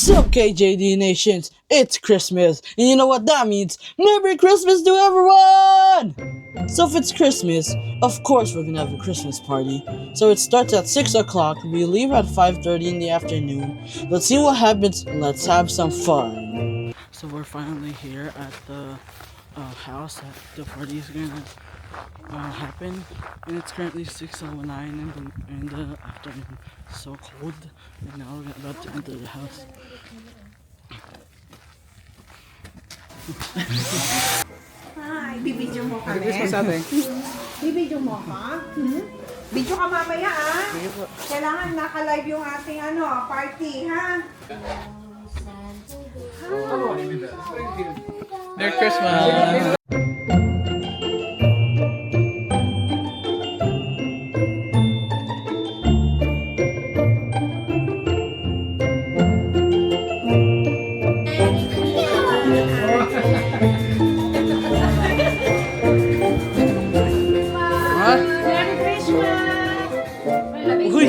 Sup KJD Nations, it's Christmas, and you know what that means? Merry Christmas to everyone! So if it's Christmas, of course we're gonna have a Christmas party. So it starts at 6 o'clock, we leave at 5:30 in the afternoon. Let's see what happens, let's have some fun. So we're finally here at the house that the party is gonna happen, and it's currently 6:09 in the afternoon. It's so cold, and now we're about to enter the house. Hi, bibidyo mo kami. Christmas ate. Bibidyo mo ka? Video ka mamaya ah. Kailangan naka-live yung ating party ha. Merry Christmas! Merry Christmas! Uy!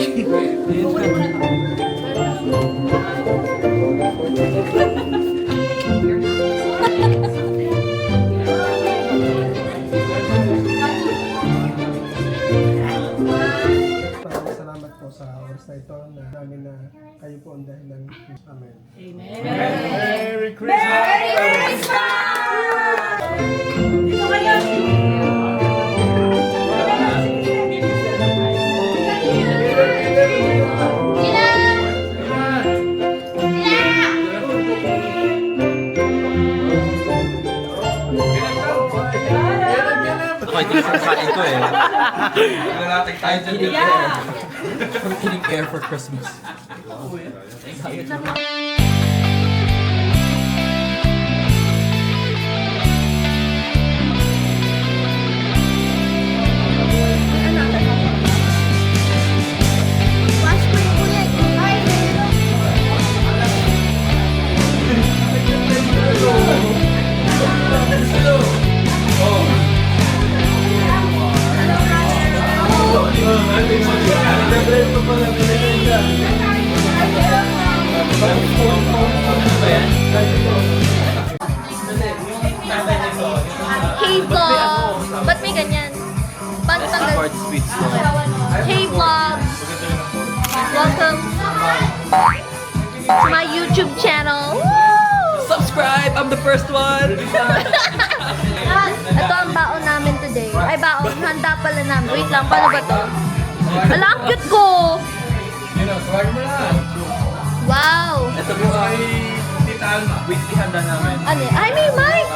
Salamat po sa oras na ito na namin na kayo po ang dahilan. Amen. Merry Christmas! Dito kayo! Ako, hindi ko kain ko eh. Nalating tayo dyan. I'm eating air for Christmas. Hey vlog! Ba't may ganyan? Paano tanggal? Hey vlog! Welcome to my YouTube channel! Woo! Subscribe! I'm the first one! Ito ang baon namin today. Ay, baon. Handa pala namin. Wait lang, paano ba to? Ala, ang cute ko! Swag mo na! Wow! Ito po ay Tita Alma. Weekly handa namin. Ano yan? Ay, may mic!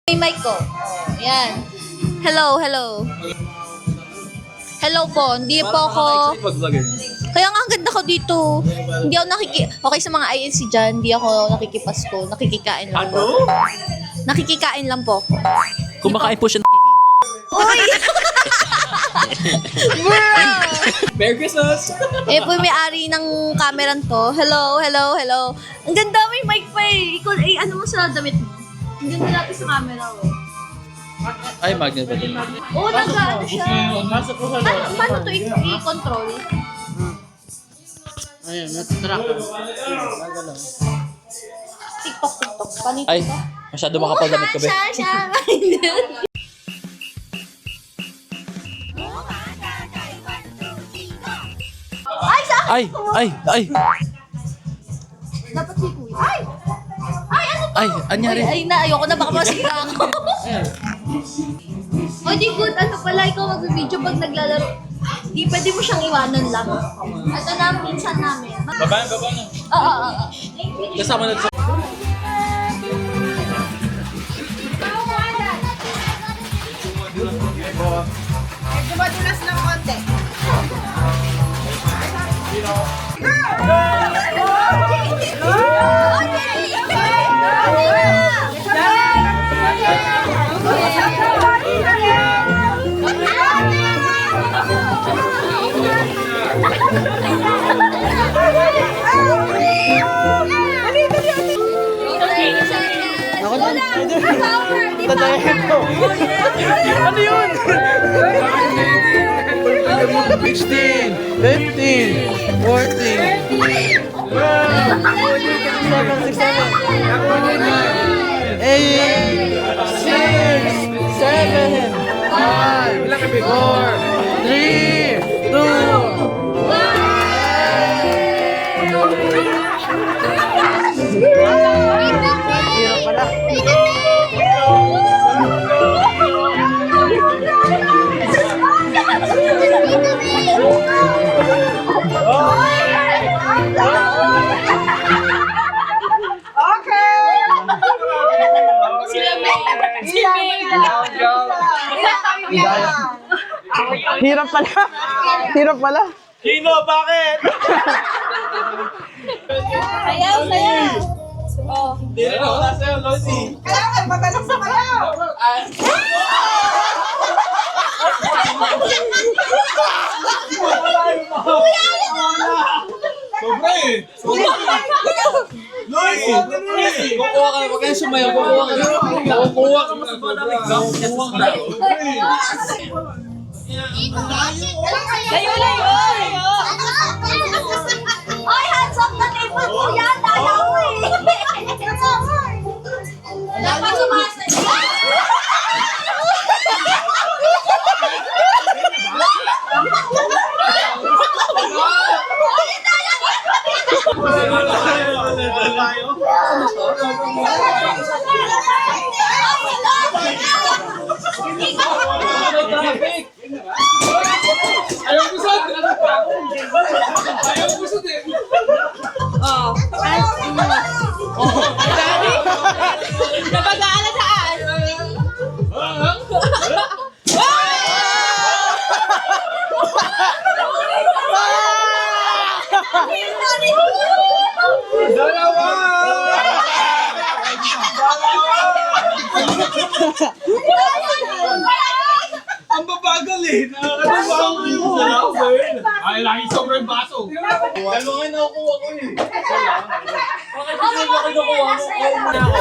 May mic ko. Ayan. Hello, hello. Hello po. Hindi po ako... Pag-vlogger. Kaya nga ang ganda ko dito. Hindi ako Okay, sa mga INC dyan, hindi ako nakikipasko. Nakikikain lang po. Nakikikain lang po ako. Kumakain po siya ng Uy! Bro! Merry Christmas! Eh po yung may-ari ng camera to. Hello, hello, hello. Ang ganda, may mic pa eh. Ikaw, ano mo sa damit mo? Ang ganda natin sa camera, oh. Ay, magnet ba din? Oo, nag-ano siya. Paano to i-control? Ayan, natatracker. TikTok. Paano ito? Ay, masyado makapal damit ko, be. Siya. Ay, sa akin! Ay! Dapat si Kuya. Ay! Ay, ano to? Ay, anyari? Ay, ayoko na, baka masira ako. O, di good. Ano pala, ikaw mag-video pag naglalaro. Di pwede mo siyang iwanan lang. Ito na, minsan namin. Baba na. Oo. Kasama na sa... Dumadulas ng konti. Tatayin ko. Ano yun? 16, 15, 14. Eight, six, seven, five, 4, 3, 2, Hirap pala. Hirap pala. Kino, bakit? Sayaw, sayaw. Hindi na wala sa'yo, Losi. Kailangan magaling sa kayo. Sobra eh. Losi! Kukuha ka na, wag kayong sumayaw. Kukuha ka na. Kukuha ka mas malamig. Kukuha ka na. Layo, layo. Ay, hands up na table po yan. Dala ko eh. Dapat sumasa. Ayaw pusod! Ayaw pusod eh! Nabagaan na saan? Dalawa! Ang babagal eh! Nakakatawa ko yung dalawa eh! Ay, lagi sobrang baso! Dalawa nga nakukuha ko eh! Bakit hindi mo kinukuha mo? Kuha mo na ako!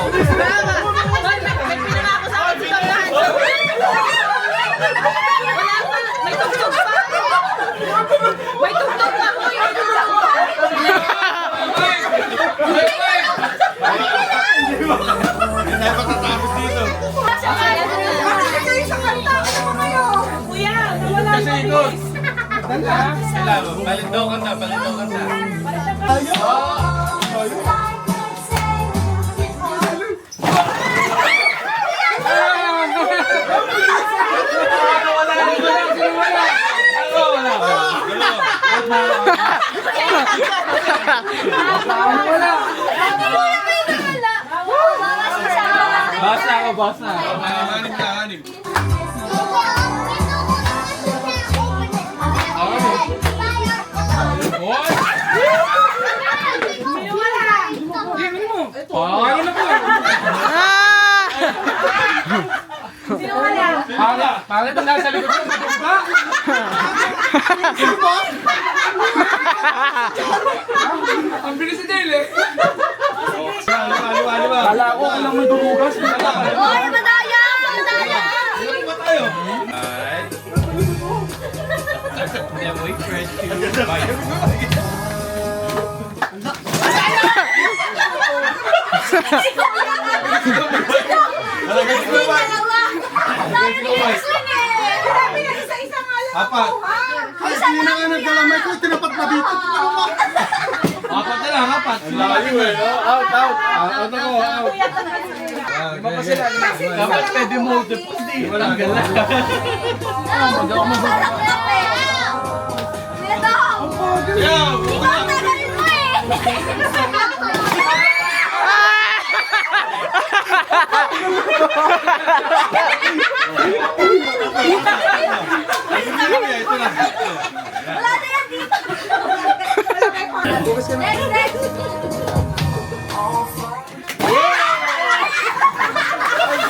May tugtog pa. May tugtog pa ko. Hindi pa tatapos dito! Kuya, nawala Kasi ito! Balito ka na, balito ka na! Basta ako, basta. Hanip na, hanip. Ano na po? Pangit ang nasa likod ko, matugba! Ang bilis si Dale eh! Kala ko lang may dudugas. Oy, madaya! Madaya! Ilan ba tayo? Alright. Yeah, boy, fresh. Apat. Ay, hindi na nga nagkalamay ko. Tinapat pa dito. Apat na lang, apat. Layo eh. Out, out. Out ako, out. Lima pa sila. Dapat pwede multiple. Hindi. Walang gala. Ito na. Wala na yan dito. Next, next.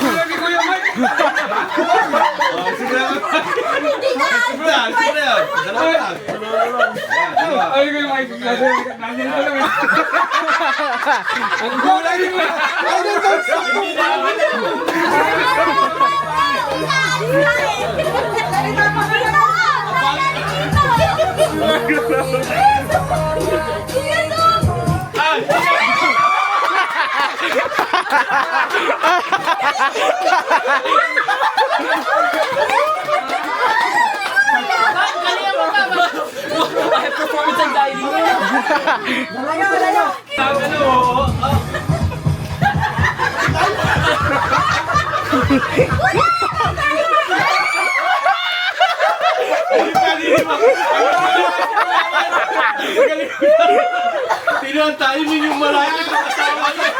Lagi ko yung mic. Sige na. Hindi na. Sige na. Dalawa lang. Ay, ko yung mic. Lagi na lang. Ang gulay mo. Performance anxiety. Malayo. Tinantayin mo yung malaki ng kasama niya.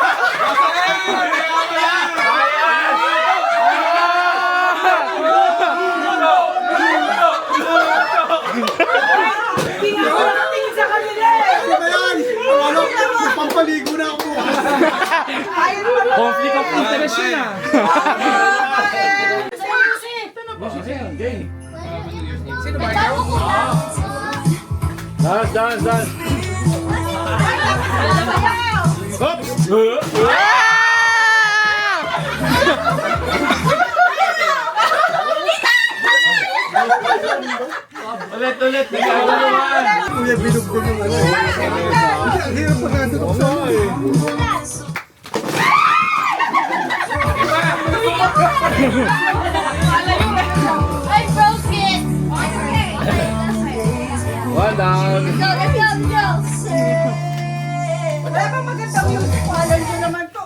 Pinakarating sa kanila eh. Ano ba yan? Ano? Pampaligo na ako. Conflict of interest yun ah. Dance. Ulit. Kuya, binugtog yung ano. Ang hirap pa nga doon sa I broke it! One down. Let's go! Wala bang magandang music? Walan nyo naman to.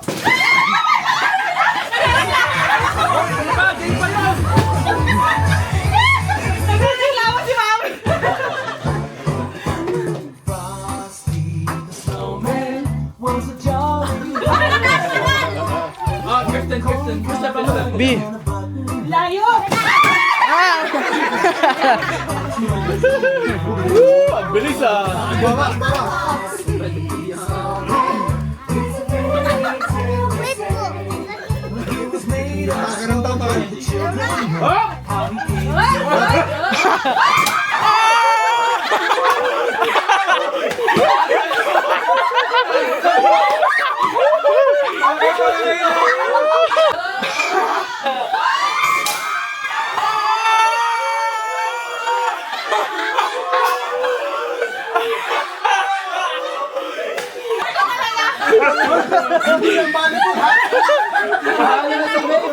Nagsilawan si Mami. Kristen. B. Layo. Ang bilis ah. baba. Nakakaranta pa.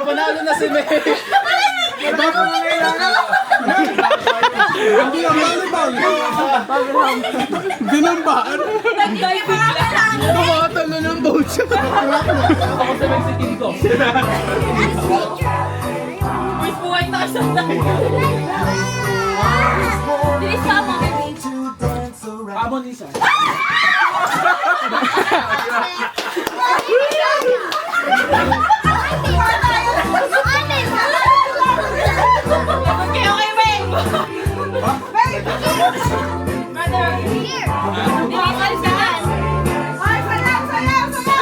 Panalo na si May. Hindi ang volleyball. Binambaan. Tumatalo ng boat siya. Ako sa Mexican ko. Wait, buhay tayo sa Bilis pa mo, baby. Amon isa. Okay, wait! Brother, here! Bilis ka yan! Ay, sayaw. Sayaw. Sayaw.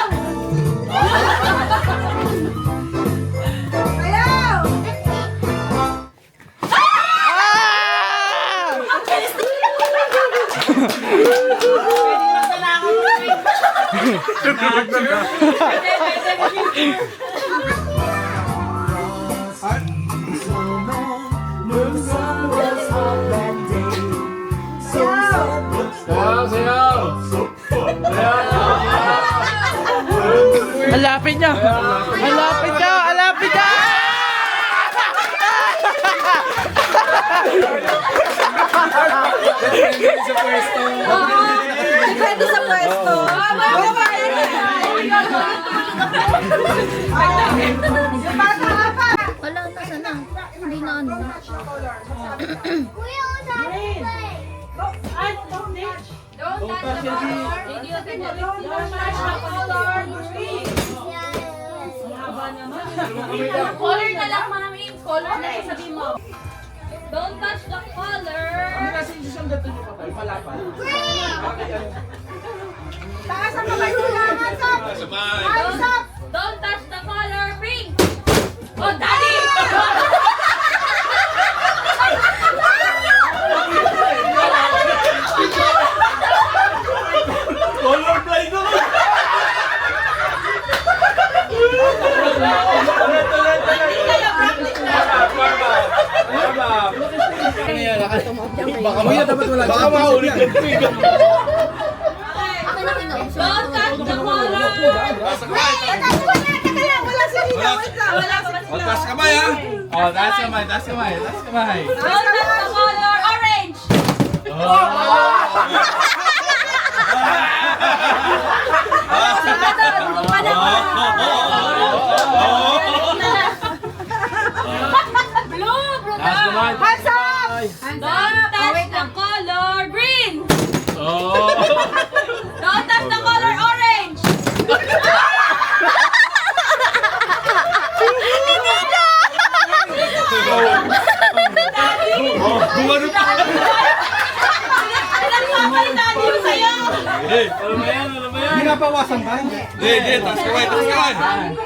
Alapit niya! Sa pwesto. Depende sa pwesto. Yung bata nga pa. Wala na, sana. Hindi na ano. Color na lang, mami. Color na lang, sabi mo. Don't touch the color. Taas ang kamay ko lang. Hands up. Don't touch the color pink. Oh, daddy! Colorblind ako. Baka mo dapat wala. Baka mahuli ka. Don't touch the color. taas kamay ha. Oh, taas kamay, taas kamay, taas kamay. Don't touch the color orange. Blue, blue Taas kamay. Hands up! Don't touch the color green. Oh. Don't touch the color orange. Gumano pa. Pinagpapalitan yun sa'yo. Hey, alam mo yan, alam mo yan. Hindi napawasan ba? Hindi. Hindi, taas kamay, taas kamay.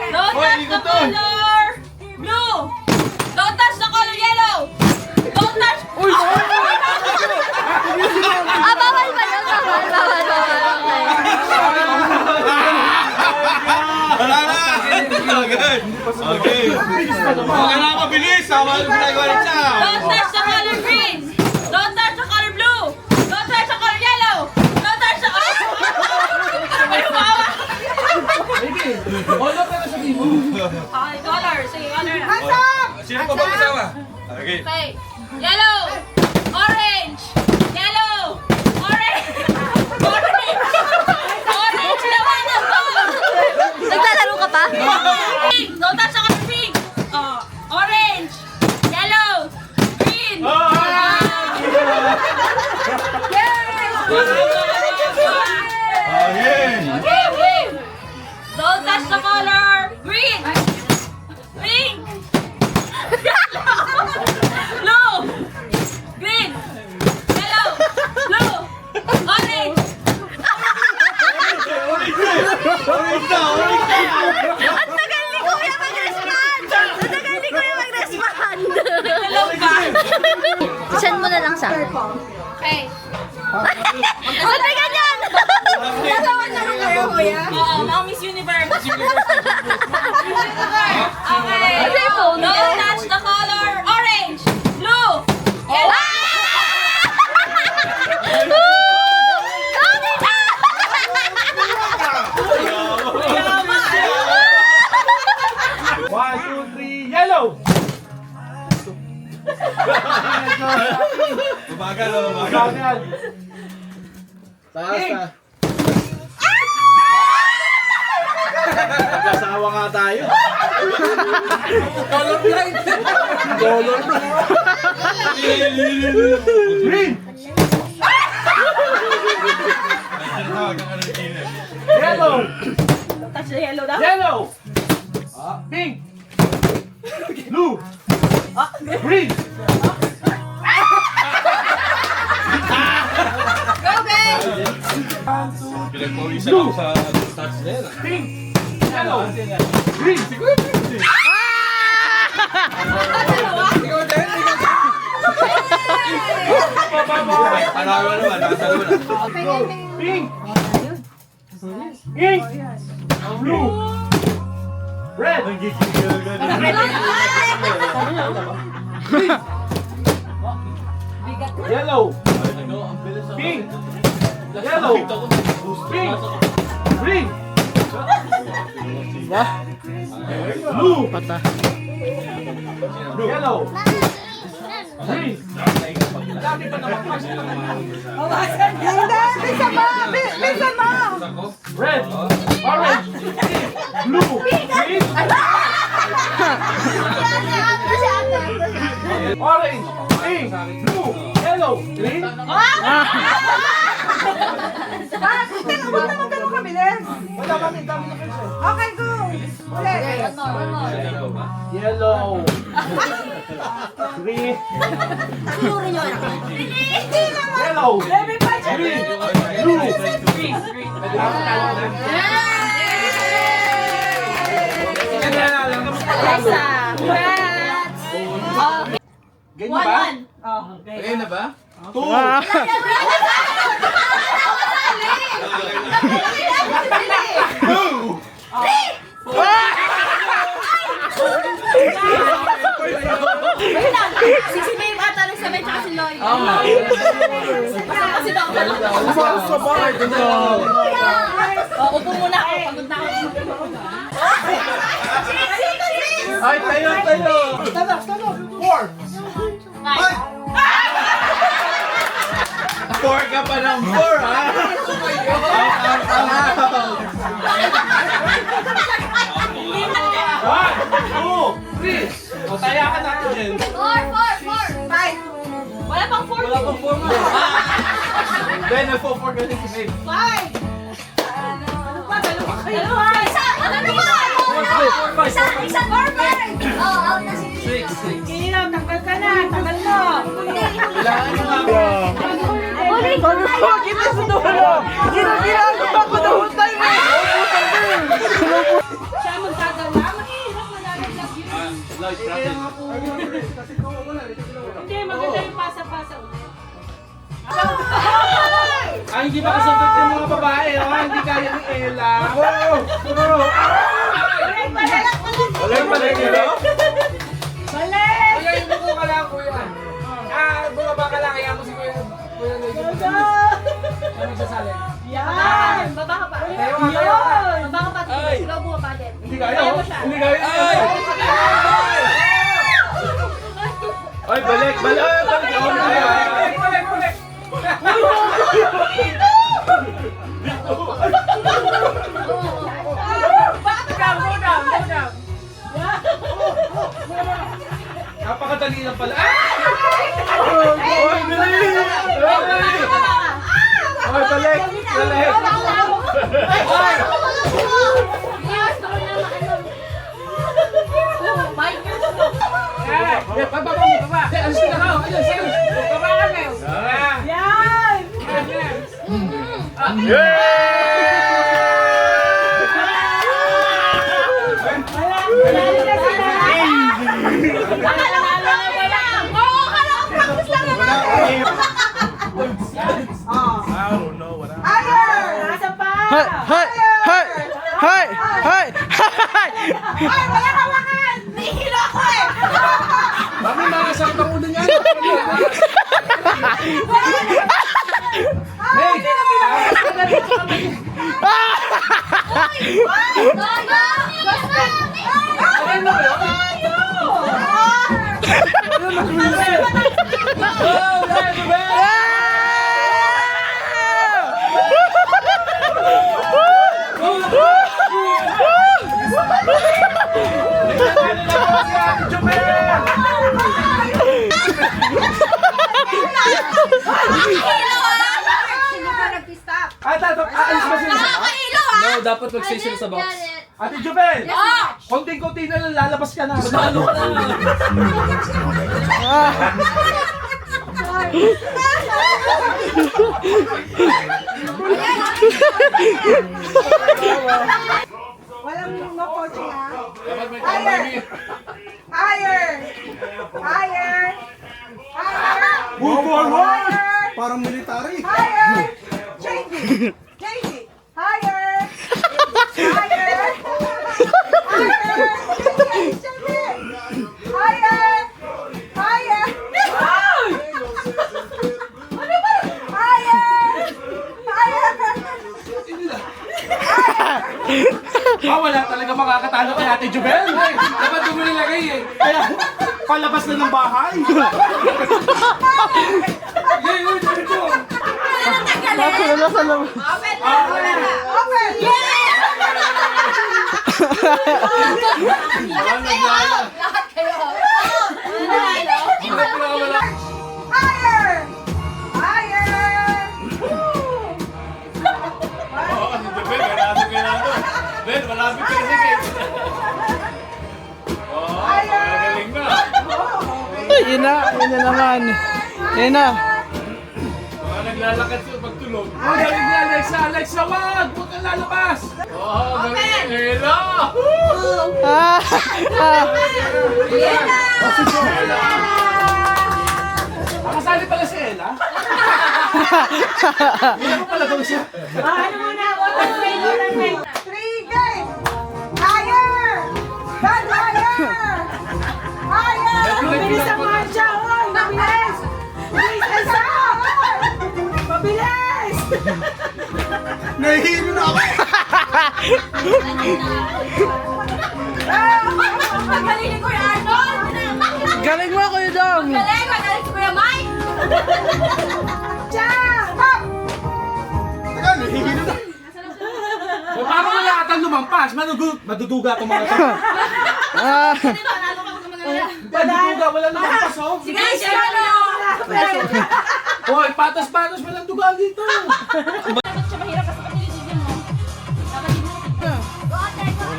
Don't touch the color blue. Don't touch the color yellow. Don't touch... Ah, bawal ba yun? Bawal. Wala na. Okay. Okay. Okay na, mabilis. Sama yung ginagawa rin siya. Don't touch the color green. Don't touch the color blue. Don't touch the color yellow. Don't touch the... Ay, umawa. Okay, color. Sige, color na. Hands up! Sino pa ba kasama? Okay. Okay. Yellow. Orange. Yellow. Orange. Orange. Orange naman ako. Naglalaro ka pa? Pink. Don't touch the color pink. Oh. Orange. Yellow. Green. Okay. Okay, okay. Don't touch the color green. Pink. Blue. Green. Yellow. Blue. Orange. Orange na, orange na. Ang tagal ni Kuya mag-respond! Ang tagal ni Kuya mag-respond! Nagdalaw ka! Send mo na lang sa akin. Okay. Ang tagal yan! Natawa na rin kayo, kuya. Oo, mga Miss Universe. Okay. Don't touch the color orange, blue, yellow. One, two, three, yellow! Umagal, umagal. Taas na. Nagkasawa nga tayo. Green! Yellow! Touch the yellow daw. Yellow! Pink! Blue! Green! Pinagpawisan ako sa stats na yan. Pink! Yellow! Green! Siguro green! Tanawa naman, nakasalawa na. Pink! Pink! Blue! Red! Yellow! Pink! Yellow! Pink! Green! Blue! Yellow! Green! Bisa mo! Bisa mo! Red! Orange! Blue! Green! Orange! Pink! Blue! Yellow! Green! Teka, huwag naman ganun kabilis. Okay, go! Ulit. Yellow! Green! Yellow! Green! Blue! Ganyan ba? Ganyan na ba? Two! Two! Si Babe ata nung sabay tsaka si Lloyd. Kasi daw upo muna ako. Pagod na ako. Ay, tayo! Four ka pa ng four, ha? One, two, three. O, tayakan natin din. 4. Five. Wala pang 4. Wala pang four mo. Then, nagpo-four ka din si Babe. Five. Dalawa. Isa. Ano ba? Isa. 4. Oh, out na si Six. Kailan, tanggal ka na. Tanggal mo. Kailangan nyo nga. Huli. Kita sa dulo! Ginagawa ko na hutay mo! Siya magdadala. Mahirap, malalaglag yun. Lloyd, practice. Hindi, maganda yung pasa-pasa. Ay, hindi pa kasabot yung mga babae, ha? Hindi kaya ni Ella. Balik, no? Balik! Kuya, yung buko ka lang, kuya. Bumaba ka lang, kaya mo si Kuya Lloyd. Ano magsasali? Yan! Baba ka pa. Tayo ka, tayo ka. Baba ka pa. Ay. Ikaw bumaba din. Hindi kaya, oh. Hindi kaya. Ay, balik. Napakadali lang pala. Ay, dali! Ay, balik! Ay! Baba! Alis ka na ako! Baba ka na! Yan! Higher! Nasa pa! Hi! Ay, wala hawakan! Nihilo ako eh! Mami, makasakit ang ulo niya! Hey! Okay na ba yun? Alis ba sila sa box? No, dapat magsisila sa box. Ate Jubel! Konting-konti na lang, lalabas ka na. Lalo ka na. Walang no coaching ha? Dapat may Higher! kamay. Higher! Higher! Higher! Move forward! Higher! Parang military. Higher! JD! JD! Higher! Higher! Higher! JD! Higher! Higher! Ano ba? Higher! Higher! Wala talaga makakatalo kay Ate Jubel. Dapat doon mo nilagay eh. Kaya, palabas na ng bahay. Nasa na sa loob. Open! Lahat kayo. Higher! Higher! Ben, malapit ka na sige. Magaling na. Yun na naman. Yun na. Mga naglalakad sa pagtulog. Galing ni Alexa. Alexa, wag! Huwag kang lalabas. Galing ni Ella. Nakasali pala si Ella. Hindi ko pala daw siya. Ano muna ako? Three guys! Higher! Dan higher! Higher! Mabilis ang marcha! Oy! Mabilis! Mabilis! Isa! Mabilis! Nahihilo na ako. Magaling ni Kuya Arnold! Galing mo, Kuya Dong! Magaling si Kuya Mike! Paano mo nakatang lumampas? Maduduga itong mga ito. Ah, Maduduga, wala lumampas oh. Sige, share na! Hoy, patas-patas, walang dugaan dito.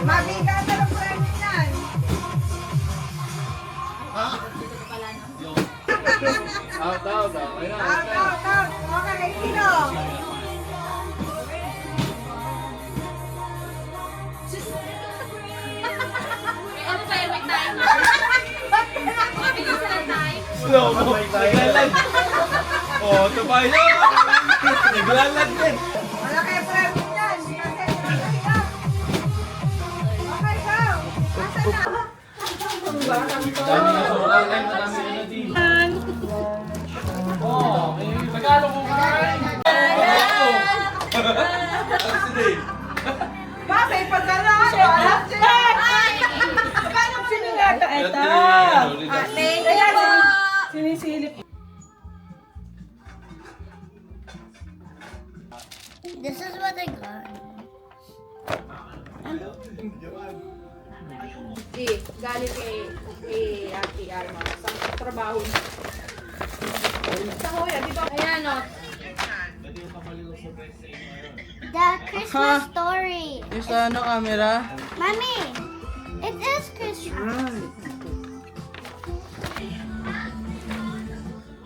Mabigat na ng premyo yan. Out. Out. Okay, sino? Ano pa yung time? Mabilis na ng time? Slow mo. Naglalag. Oh, tabay na. Naglalag din. Malaki premyo yan. Kasi mahirap. Okay, go. Nasaan na? Dami na sa online, marami na din. Oh, may regalo ko kain. Bakit? Pagkaraan. Alam siya. Paano sinulata ito? Thank you po! Sinisilip. This is what I got. Galing kay Ate Alma. Sa trabaho niya. Sa kuya, di ba? Ayan o. The Christmas story. yung sa ano, camera? Mommy, it is Christmas.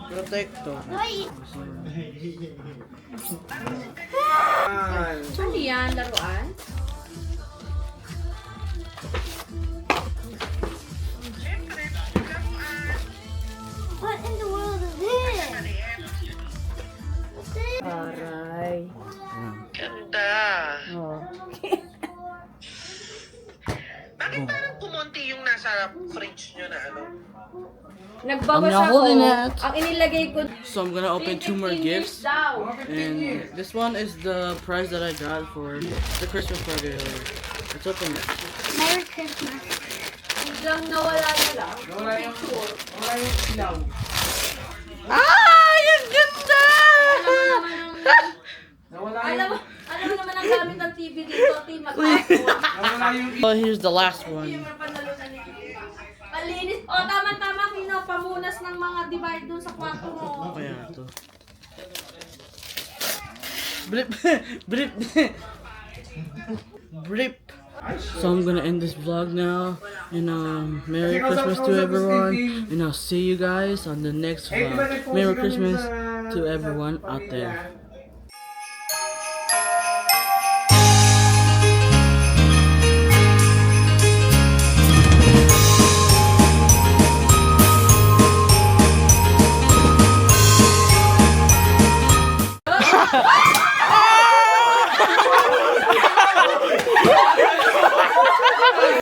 Protector. Wait. Ano yan? Laruan? What in the world is this? What's this? Aray. Bakit parang kumonti yung nasa fridge nyo na ano? Nagbawas I'm not ako. holding it. Ang inilagay ko. So I'm gonna open 2 more 15 years gifts. daw. And this one is the prize that I got for the Christmas party earlier. Let's open it. Merry Christmas. Biglang nawala na lang. Wala yung ilaw. Ah! Yung ganda! Alam mo naman ang gamit ng TV dito, team mag-ako. Wala yung Oh, here's the last one. Panalo na ni Malinis. O, tama-tama, Kino. Pamunas ng mga divide dun sa kwarto mo. Kaya ito. Blip! Blip! Blip! So I'm gonna end this vlog now. And Merry Christmas to everyone. And I'll see you guys on the next vlog. Merry Christmas to everyone out there.